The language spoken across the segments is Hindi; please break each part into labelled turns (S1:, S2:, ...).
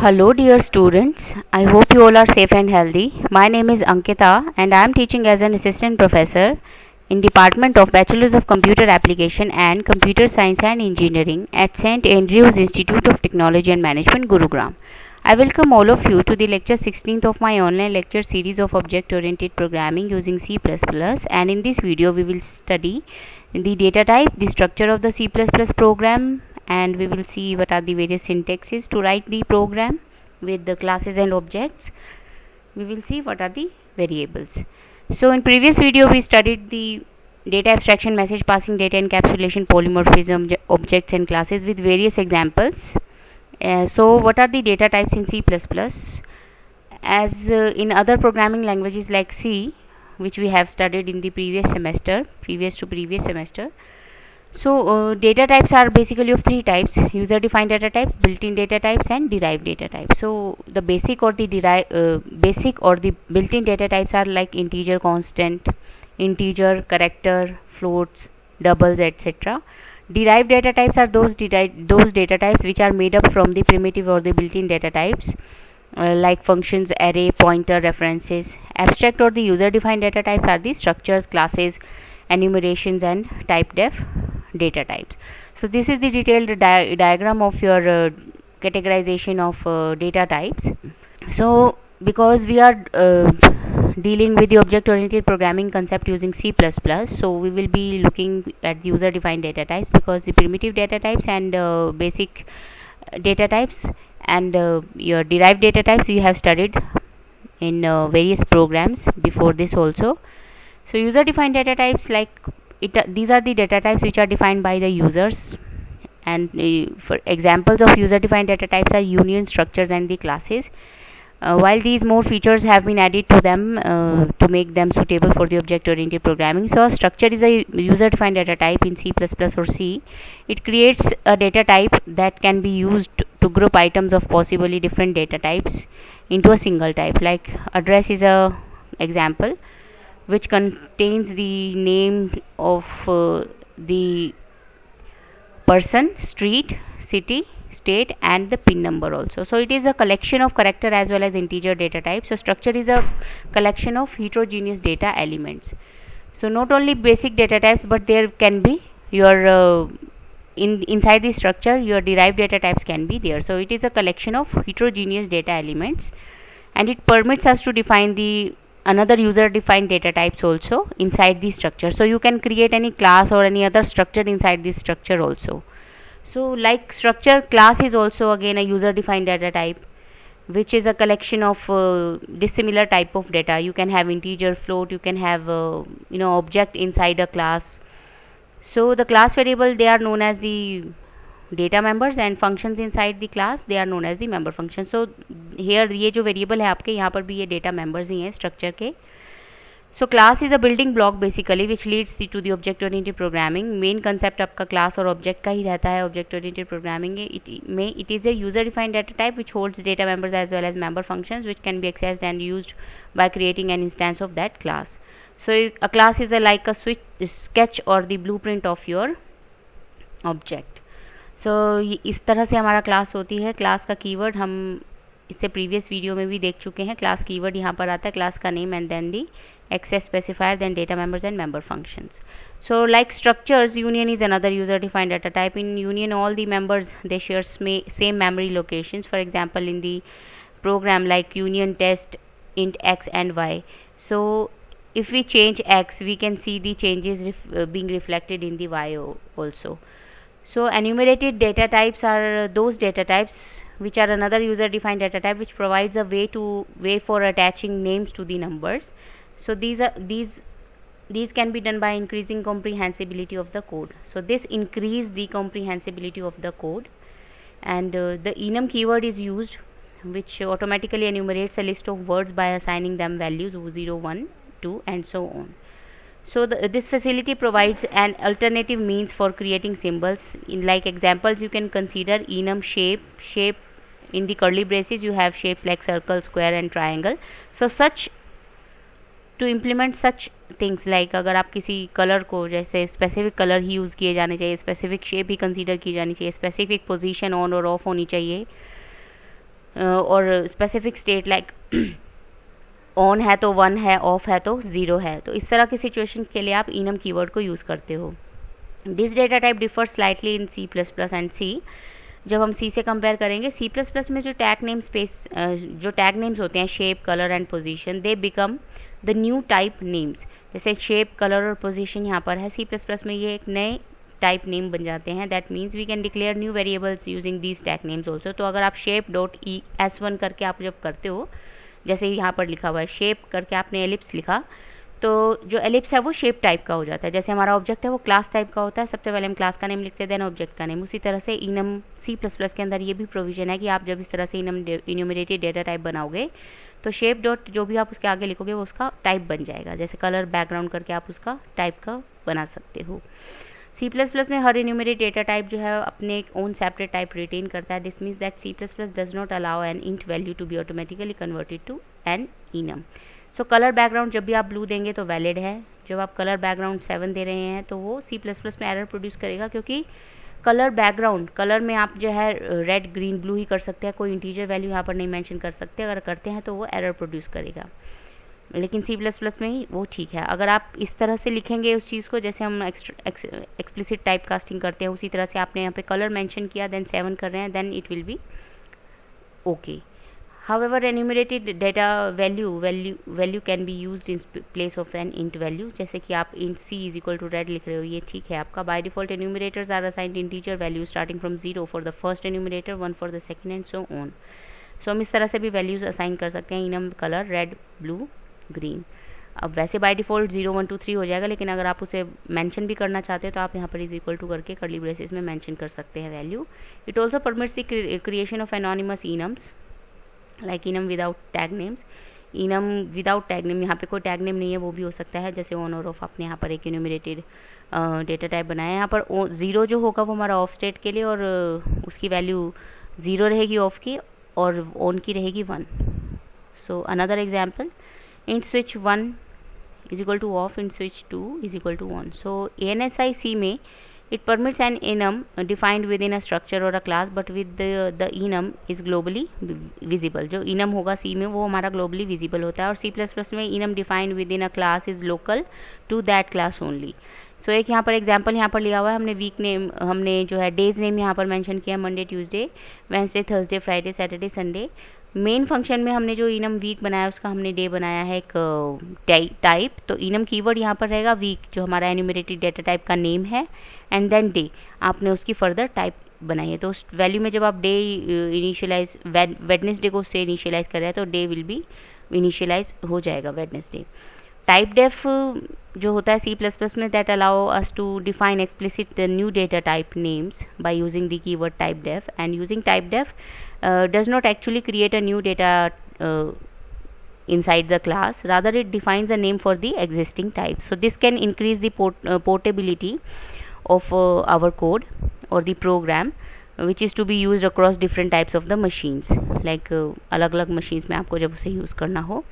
S1: Hello, dear students. I hope you all are safe and healthy. My name is Ankita, and I am teaching as an assistant professor in Department of Bachelor's of Computer Application and Computer Science and Engineering at St. Andrews Institute of Technology and Management, Gurugram. I welcome all of you to the lecture 16th of my online lecture series of object-oriented programming using C++, and in this video we will study the data type, the structure of the C++ program, and we will see what are the various syntaxes to write the program with the classes and objects. We will see what are the variables. So in previous video we studied the data abstraction, message passing, data encapsulation, polymorphism, objects and classes with various examples. So what are the data types in C++? As in other programming languages like C, which we have studied in the previous to previous semester. So data types are basically of three types: user defined data types, built-in data types, and derived data types. So the basic or the built-in data types are like integer, constant, integer, character, floats, doubles, etc. Derived data types are those data types which are made up from the primitive or the built-in data types, like functions, array, pointer, references. Abstract or the user defined data types are the structures, classes, enumerations, and type-def data types. So this is the detailed diagram of your categorization of data types. So because we are dealing with the object oriented programming concept using C++, so we will be looking at user defined data types, because the primitive data types and basic data types and your derived data types we have studied in various programs before this also. So user defined data types, like these are the data types which are defined by the users, and for examples of user defined data types are union, structures, and the classes. While these more features have been added to them to make them suitable for the object oriented programming. So a structure is a user defined data type in C++ or C. It creates a data type that can be used to group items of possibly different data types into a single type. Like address is a example which contains the name of the person, street, city, state, and the pin number also. So it is a collection of character as well as integer data types. So structure is a collection of heterogeneous data elements. So not only basic data types, but there can be your inside the structure your derived data types can be there. So it is a collection of heterogeneous data elements, and it permits us to define the another user defined data types also inside the structure. So you can create any class or any other structure inside this structure also. So like structure, class is also again a user defined data type, which is a collection of dissimilar type of data. You can have integer, float, you can have object inside a class. So the class variable, they are known as the data members, and functions inside the class, they are known as the member function. So here ये जो variable है आपके, यहाँ पर भी ये data members ही हैं structure के. So class is a building block basically which leads to the object oriented programming. Main concept आपका class और object का ही रहता है object oriented programming में. It is a user defined data type which holds data members as well as member functions which can be accessed and used by creating an instance of that class. So a class is like a sketch or the blueprint of your object. सो इस तरह से हमारा क्लास होती है. क्लास का कीवर्ड हम इससे प्रीवियस वीडियो में भी देख चुके हैं. क्लास कीवर्ड यहाँ पर आता है, क्लास का name and then the access specifier, then data members and member functions. So like structures, union is another user defined data type. In union, all the members, they share same memory locations. For example, in the program like union test int x and y. So if we change x, we can see the changes being reflected in the y also. So enumerated data types are those data types which are another user defined data type which provides a way for attaching names to the numbers. So these can be done by increasing comprehensibility of the code. So this increase the comprehensibility of the code, and the enum keyword is used which automatically enumerates a list of words by assigning them values 0, 1, 2 and so on. So this facility provides an alternative means for creating symbols. In like examples, you can consider enum shape in the curly braces you have shapes like circle, square and triangle. So such to implement such things like अगर आप किसी कलर को जैसे स्पेसिफिक कलर ही यूज़ किए जाने चाहिए, स्पेसिफिक शेप ही कंसीडर की जानी चाहिए, स्पेसिफिक पोजीशन ऑन और ऑफ होनी चाहिए. और स्पेसिफिक स्टेट लाइक ऑन है तो 1 है, ऑफ है तो 0 है। तो इस तरह की सिचुएशन के लिए आप enum कीवर्ड को यूज़ करते हो। This data type differ slightly in C++ and C। जब हम C से कंपेयर करेंगे, C++ में जो टैग नेम स्पेस जो टैग नेम्स होते हैं shape, colour and position, they become the new type names. जैसे शेप, कलर और पोजीशन यहाँ पर है, C++ में ये एक नए टाइप नेम बन जाते हैं। That means we can declare new variables using these tag names also. तो अगर आप शेप डॉट S1 करके आप जब करते हो, जैसे यहाँ पर लिखा हुआ है शेप करके आपने एलिप्स लिखा, तो जो एलिप्स है वो शेप टाइप का हो जाता है। जैसे हमारा ऑब्जेक्ट है वो क्लास टाइप का होता है, सबसे पहले हम क्लास का नेम लिखते हैं देन ऑब्जेक्ट का नेम। उसी तरह से enum C++ के अंदर ये भी प्रोविजन है कि आप जब इस तरह से इन्यूमरेटेड डेटा टाइप बनाओगे तो शेप डॉट जो भी आप उसके आगे लिखोगे वो उसका टाइप बन जाएगा। जैसे कलर बैकग्राउंड करके आप उसका टाइप का बना सकते हो। C++ में हर इन्यूमरेट डेटा टाइप जो है अपने एक ओन सेपरेट टाइप रिटेन करता है। This means that C++ does not allow an int value to be automatically converted to an enum। So colour background जब भी आप ब्लू देंगे तो वैलिड है। जब आप कलर बैकग्राउंड 7 दे रहे हैं तो वो C++ में एरर प्रोड्यूस करेगा, क्योंकि कलर बैकग्राउंड, कलर में आप जो है रेड, ग्रीन, ब्लू ही कर सकते हैं, कोई इंटीजर वैल्यू यहाँ पर नहीं मेंशन कर सकते। अगर करते हैं तो वो एरर प्रोड्यूस करेगा, लेकिन C++ में ही वो ठीक है। अगर आप इस तरह से लिखेंगे उस चीज़ को, जैसे हम एक्सप्लिसिट टाइप कास्टिंग करते हैं, उसी तरह से आपने यहाँ पे कलर मेंशन किया देन 7 कर रहे हैं, then it will be okay. However, enumerated data value can be used in place of an int value। जैसे कि आप int C is equal to red लिख रहे हो, ये ठीक है आपका। By default enumerators are assigned integer values starting from 0 for the first enumerator, 1 for the second and so on। So हम इस तरह से भी values assign कर सकते हैं enum color red, blue, green। अब वैसे बाय डिफ़ॉल्ट 0 1 2 3 हो जाएगा, लेकिन अगर आप उसे मेंशन भी करना चाहते हो तो आप यहाँ पर इज इक्वल टू करके कर्ली ब्रेसेस में मेंशन कर सकते हैं value. It also permits the creation of anonymous enums like enum without tag names. enum without tag name, यहाँ पे कोई टैग नेम नहीं है, वो भी हो सकता है। जैसे ऑन और ऑफ आपने यहाँ पर एक इन्यूमरेटेड डेटा टाइप बनाया है। यहाँ पर 0 जो होगा वो हमारा ऑफ स्टेट के लिए, और उसकी वैल्यू 0 रहेगी ऑफ की, और ऑन की रहेगी 1। So another example, int switch 1 is equal to off, int switch 2 is equal to on। So ANSI C में it permits an enum defined within a structure or a class, but with the enum is globally visible। जो enum होगा C में वो हमारा globally visible होता है, और C++ में enum defined within a class is local to that class only। सो एक यहाँ पर एग्जाम्पल यहाँ पर लिया हुआ है, हमने वीक नेम, हमने जो है डेज नेम यहाँ पर मेंशन किया, Monday, Tuesday, Wednesday, Thursday, Friday, Saturday, Sunday. Main function में हमने जो enum वीक बनाया उसका हमने डे बनाया है एक टाइप। तो enum कीवर्ड यहाँ पर रहेगा वीक, जो हमारा एन्यूमरेटेड डेटा टाइप का नेम है, एंड देन डे आपने उसकी फर्दर टाइप बनाई है। तो उस वैल्यू में जब आप डे इनिशियलाइज वेडनेसडे को उससे इनिशियलाइज कर रहे हैं तो डे विल बी इनिशियलाइज हो जाएगा वेडनेसडे। टाइप डेफ जो होता है C++ में, that allow us to define explicit new data type names by using the keyword typedef. And using typedef does not actually create a new data inside the class, rather it defines a name for the existing type। So this can increase the portability of our code or the program which is to be used across different types of the machines, like अलग अलग machines में आपको जब उसे use करना हो।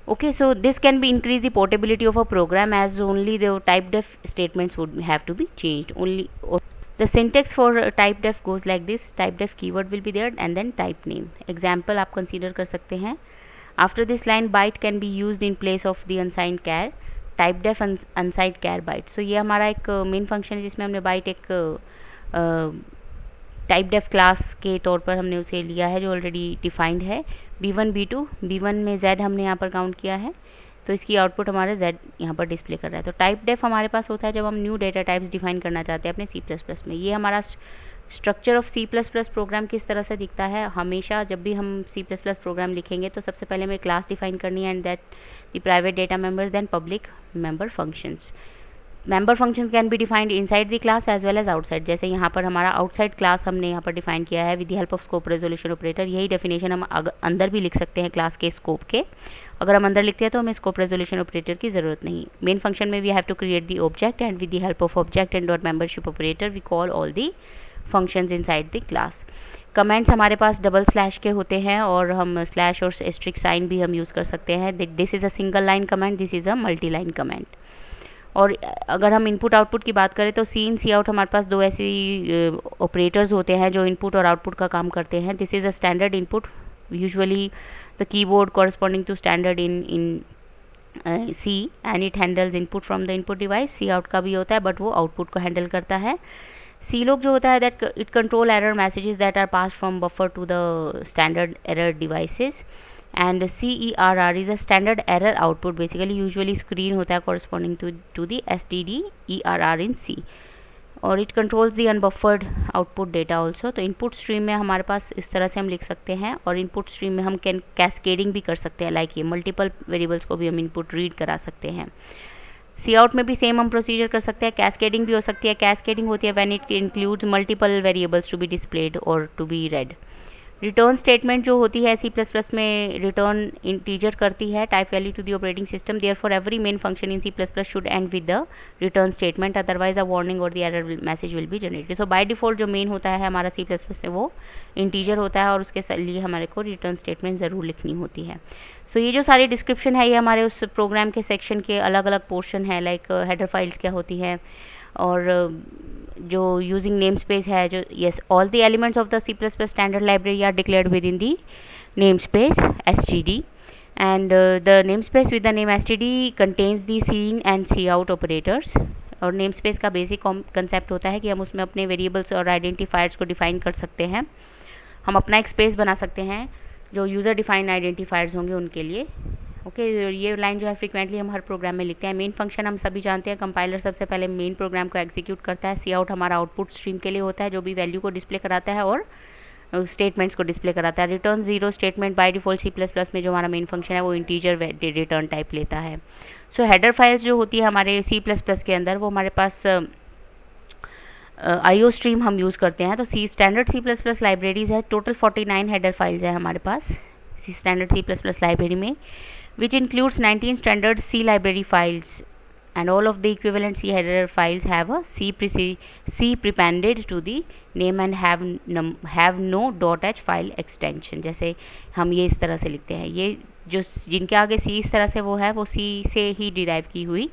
S1: Okay, so this can be increase the portability of a program as only the type def statements would have to be changed only। The syntax for type def goes like this: type def keyword will be there and then type name। Example आप consider कर सकते हैं। After this line, byte can be used in place of the unsigned char। type def unsigned char byte। So ये हमारा एक मेन फंक्शन है जिसमें हमने byte एक टाइप डेफ क्लास के तौर पर हमने उसे लिया है जो ऑलरेडी डिफाइंड है। B1 B2, B1 में Z हमने यहाँ पर काउंट किया है, तो इसकी आउटपुट हमारा Z यहाँ पर डिस्प्ले कर रहा है। तो टाइप डेफ हमारे पास होता है जब हम न्यू डेटा टाइप्स डिफाइन करना चाहते हैं अपने C++ में। ये हमारा स्ट्रक्चर ऑफ C++ प्रोग्राम किस तरह से दिखता है। हमेशा जब भी हम C++ प्रोग्राम लिखेंगे तो सबसे पहले हमें क्लास डिफाइन करनी है, and that the private data members, then public member functions. Member function can be defined inside the class as well as outside. जैसे यहाँ पर हमारा आउटसाइड क्लास हमने यहाँ पर डिफाइन किया है with the help of scope resolution operator. यही डेफिनेशन हम अंदर भी लिख सकते हैं क्लास के स्कोप के। अगर हम अंदर लिखते हैं तो हमें स्कोप रेजोल्यूशन ऑपरेटर की जरूरत नहीं। मेन फंक्शन में we have to create the object, and with the help of object and dot membership operator we call all the functions inside the class. Comments हमारे पास डबल स्लैश के होते हैं, और हम स्लैश और एस्ट्रिक साइन भी हम यूज़ कर सकते हैं। This is a single line comment, this is a multi line comment. और अगर हम इनपुट आउटपुट की बात करें तो सी इन सी आउट हमारे पास दो ऐसी ऑपरेटर्स होते हैं जो इनपुट और आउटपुट का काम करते हैं. This is a standard input, usually the keyboard corresponding to standard in C and it handles input from the input device. Cout का भी होता है बट वो आउटपुट को हैंडल करता है. सी लॉग जो होता है that it control error messages that are pass from buffer to the standard error devices. And CERR is a standard error output. Basically usually screen होता है corresponding to the STD-ERR in C, और it controls the unbuffered output data also. तो इनपुट स्ट्रीम में हमारे पास इस तरह से हम लिख सकते हैं, और इनपुट स्ट्रीम में हम कैस्केडिंग भी कर सकते हैं. लाइक ये मल्टीपल वेरिएबल्स को भी हम इनपुट रीड करा सकते हैं. सी आउट में भी सेम हम प्रोसीजर कर सकते हैं. कैस्केडिंग भी हो सकती है. कैस्केडिंग होती है when it includes multiple variables to be displayed और to be read. Return statement जो होती है C++ में रिटर्न इंटीजर करती है type value to the operating system. Therefore every main function in C++ should end with the return statement, otherwise a warning और the error message will be generated. So by default जो मेन होता है हमारा C++ में वो इंटीजर होता है, और उसके लिए हमारे को रिटर्न स्टेटमेंट ज़रूर लिखनी होती है. सो ये जो सारी डिस्क्रिप्शन है ये हमारे उस प्रोग्राम के सेक्शन के अलग अलग पोर्शन है. लाइक हेडर फाइल्स क्या होती है, और जो यूजिंग नेम स्पेस है, जो yes all the elements of the C++ standard library are declared within the name space STD, and the name space with the name STD contains the cin and cout operators. और नेम स्पेस का बेसिक कंसेप्ट होता है कि हम उसमें अपने वेरिएबल्स और आइडेंटिफायर्स को डिफाइन कर सकते हैं. हम अपना एक स्पेस बना सकते हैं जो यूज़र डिफाइंड आइडेंटिफायर्स होंगे उनके लिए. ओके, ये लाइन जो है फ्रिक्वेंटली हम हर प्रोग्राम में लिखते हैं. मेन फंक्शन हम सभी जानते हैं, कंपाइलर सबसे पहले मेन प्रोग्राम को एग्जीक्यूट करता है. सी आउट हमारा आउटपुट स्ट्रीम के लिए होता है जो भी वैल्यू को डिस्प्ले कराता है और स्टेटमेंट्स को डिस्प्ले कराता है. Return zero statement by default C++ में जो हमारा मेन फंक्शन है वो इंटीजर रिटर्न टाइप लेता है. सो हेडर फाइल्स जो होती है हमारे C++ के अंदर वो हमारे पास IO स्ट्रीम हम यूज़ करते हैं. तो स्टैंडर्ड C++ लाइब्रेरीज है, टोटल 49 हेडर फाइल्स है हमारे पास स्टैंडर्ड C++ लाइब्रेरी में, which includes 19 standard C library files, and all of the equivalent C header files have a C prepended to the name and have no .h file extension. जैसे हम ये इस तरह से लिखते हैं, ये जो जिनके आगे C इस तरह से वो है वो C से ही डिराइव की हुई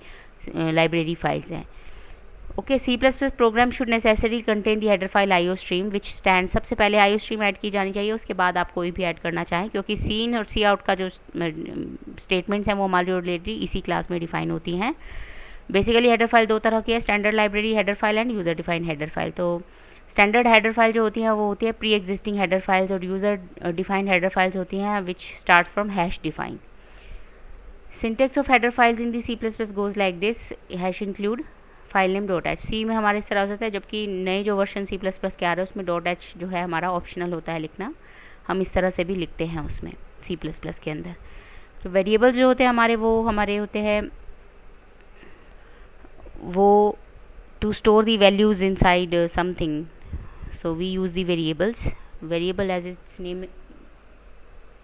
S1: लाइब्रेरी फाइल्स हैं. Okay, C++ programme should necessary contain the header file IO stream which stand. सबसे पहले IO स्ट्रीम ऐड की जानी चाहिए, उसके बाद आप कोई भी ऐड करना चाहें, क्योंकि सी इन और सी आउट का जो स्टेटमेंट्स हैं वो हमारी ऑलरेडी इसी क्लास में डिफाइन होती हैं. बेसिकली हेडर फाइल दो तरह की है, standard library header file and user defined header file. तो स्टैंडर्ड हेडर फाइल जो होती है वो होती है प्री एग्जिस्टिंग हेडर फाइल्स, और यूज़र डिफाइंड हेडर फाइल्स होती हैं which start from hash define. Syntax of header files in the C++ goes like this. Hash include file name .h. C में हमारे इस तरह हो जाता है, जबकि नए जो वर्जन C++ के आ रहे हैं उसमें .h जो है हमारा ऑप्शनल होता है लिखना. हम इस तरह से भी लिखते हैं उसमें C++ के अंदर. तो वेरिएबल्स जो होते हैं हमारे होते हैं वो to store the values inside something. So we use the variable as its name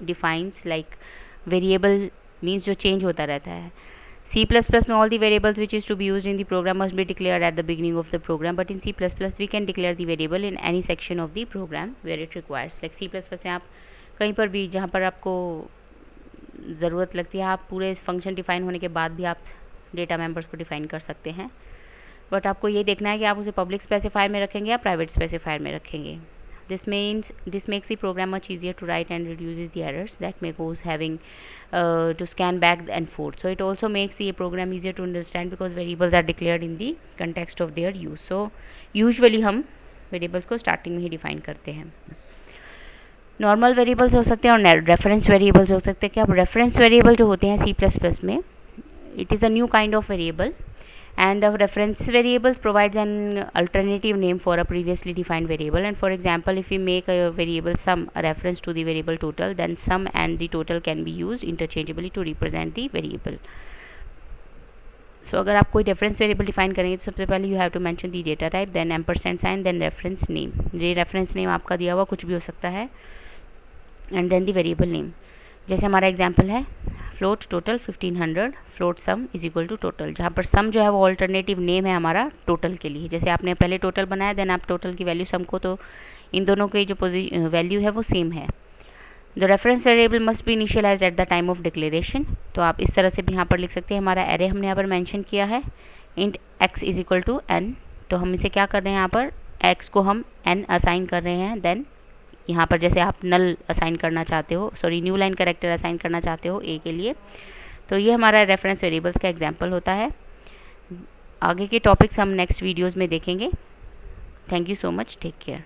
S1: defines. Like variable means जो चेंज होता रहता है. C++ में all the variables which is to be used in the program must be declared at the beginning of the program, but in C++ we can declare the variable in any section of the program where it requires. Like C++ में आप कहीं पर भी जहाँ पर आपको ज़रूरत लगती है आप पूरे फंक्शन डिफाइन होने के बाद भी आप डेटा मेंबर्स को डिफाइन कर सकते हैं, बट आपको ये देखना है कि आप उसे पब्लिक स्पेसिफायर में रखेंगे या प्राइवेट स्पेसिफायर में रखेंगे. This makes the program much easier to write and reduces the errors that may cause having to scan back and forth. So it also makes the program easier to understand because variables are declared in the context of their use. So usually हम variables को starting में ही define करते हैं. नॉर्मल वेरिएबल्स हो सकते हैं और रेफरेंस वेरिएबल्स हो सकते हैं. कि अब रेफरेंस वेरिएबल जो होते हैं C++ में, it is a new kind of variable, and the reference variables provides an alternative name for a previously defined variable. And for example, if we make a variable sum a reference to the variable total, then sum and the total can be used interchangeably to represent the variable. So अगर आप कोई रेफरेंस वेरिएबल डिफाइन करेंगे तो सबसे पहले you have to mention the data type, then ampersand sign, then reference name. ये रेफरेंस नेम आपका दिया हुआ कुछ भी हो सकता है, and then the variable name. जैसे हमारा एग्जांपल है float total 1500 float sum is equal to total, जहाँ पर सम जो है वो ऑल्टरनेटिव नेम है हमारा टोटल के लिए. जैसे आपने पहले टोटल बनाया देन आप टोटल की वैल्यू सम को, तो इन दोनों की जो वैल्यू है वो सेम है. The reference variable must be initialised at the time of declaration. तो आप इस तरह से भी यहाँ पर लिख सकते हैं. हमारा एरे हमने यहाँ पर मेंशन किया है int x is equal to n। तो हम इसे क्या कर रहे हैं, यहाँ पर x को हम n असाइन कर रहे हैं। देन यहाँ पर जैसे आप नल असाइन करना चाहते हो, sorry new line character assign करना चाहते हो a के लिए। तो ये हमारा रेफरेंस वेरिएबल्स का एग्जाम्पल होता है। आगे के टॉपिक्स हम नेक्स्ट वीडियोज़ में देखेंगे। Thank you so much, take care.